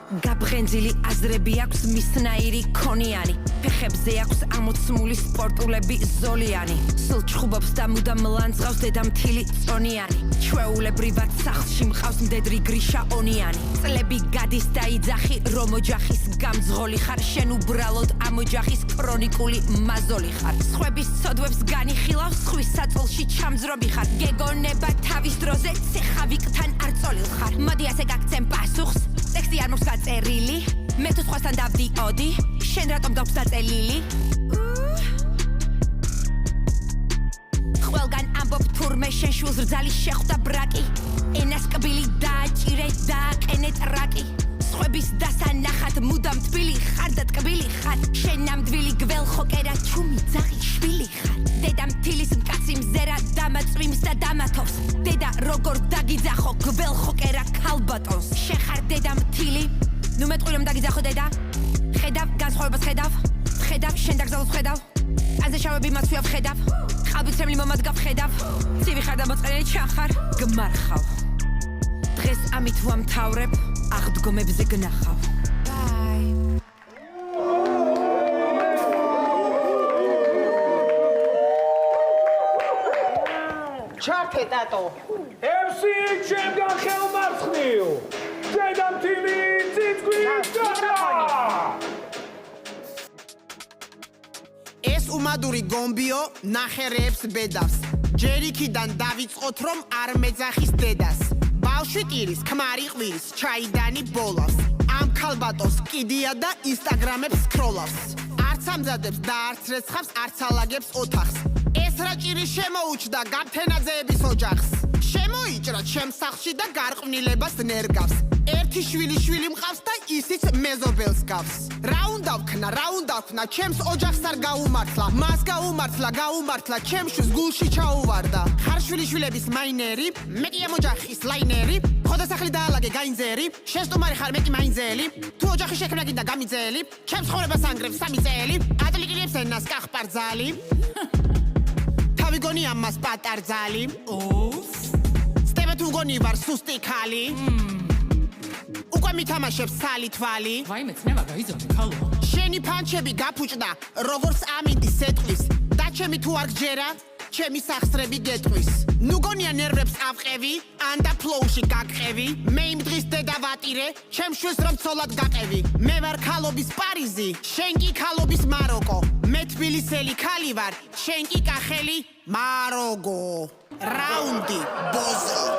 გაბრენძილი აზრები აქვს მისნაირი ქონიანი ფეხებზე აქვს ამოცმული სპორტულები ზოლიანი სულ ჩხუბობს და მუდამ ლანძღავს დედამთილი წონიანი ჩვეულებრივად სახლში მყავს მდედრი გრიშა ონიანი წლები გადის და იძახი რომ ოჯახის გამძღოლი ხარ შენ უბრალოდ ამ ოჯახის ქრონიკული მაზოლი ხარ სხვების ცოდვებს განიხილავ სხვის საწოლში ჩამძრობი ხარ გეგონება თავის დროზე ცეხავიკთან არ წოლილ ხარ მოდი ასე გაგცემ პასუხს ტექსტი არ მოხს გაწერილი მე თუ სხვასთან დავდიოდი შენ რატომ გაქვს დაწელილი ყველგან ამბობ თურმე შენ შულს რძალი შეხვდა ბრაკი ენას კბილი დააჭირე დააყენე ტრაკი სხვების დასანახად მუდამ თბილი ხარ და ტკბილი ხარ შენ ნამდვილი გველხო კერა ჩუმი ძაღი შვილი ხარ დედამთილის მკაცი მზერა დამაწვიმს და დამათობს დედა როგორ დაგიძახო გველხო კერა ქალბატონს შენ ხარ დედამთილი ნუ მეტყვი რომ დაგიძახო დედა ხედავ განსხვავებას ხედავ შენ დაგზავნოს ხედავ აზე შავები მაცვია ხედავ ყალბიცრემლი მომადგა ხედავ ცივი ხარ და მოწყენილი ჩახარ გმარხავ დღეს ამით ვამთავრებ აღდგომებზე გნახავ ბაი ჩართე ტატო MC ჩემგან ხელმარცხნიო დედამთილი ციცკვის გადა ეს უმადური გომბიო ნახერებს ბედავს ჯერიქიდან დავიწყოთ რომ არ მეძახის დედას ბავშვი ტირის ქმარი ყვირის ჩაიდანი ბოლავს ამ ქალბატონს კიდია და ინსტაგრამებს სკროლავს არც ამზადებს და არც რეცხავს არც ალაგებს ოთახს ეს რა ჭირი შემოუჩდა გამთენაძეების ოჯახს შემოიჭრა ჩემ სახლში და გარყვნილებას ნერგავს ერთი შვილი მყავს და ისიც მეზობელს გავს რა უნდა ვქნა ჩემს ოჯახს არ გაუმართლა მას გაუმართლა ჩემს შვილს გულში ჩაუვარდა ხარ შვილიშვილების მაინერი მეტი ამ ოჯახის ლაინერი ხოდასახლი დაალაგე გაინძერი შენ სტუმარი ხარ მეტი მაინძელი თუ ოჯახი შექმნა გინდა გამიძელი ჩემს ხოვრებას ანგრევს სამი წელი ატლიკილებს ენას კახპარძალი თავი გონი ამას პატარძალი სტება თუ გონი ვარ სუსტი ქალი უკვე მითამაშებს სალი თვალი ვაიმე ცნება გაიზარდე ქალო შენი ფანჩები გაფუჭდა როგორც ამინდის სეტყვის და ჩემი თუ არ გჯერა ჩემი სახსრები გეტყვის ნუ გონია ნერვებს ავყევი ან და ფლოუში გაგყევი მე იმ დღის დედა ვატირე ჩემ შვილს რომ ცოლად გაყევი მე ვარ ქალობის პარიზი შენ კი ქალობის მაროკო მე თბილისელი ქალი ვარ შენ კი კახელი მაროგო რაუნდი ბოზო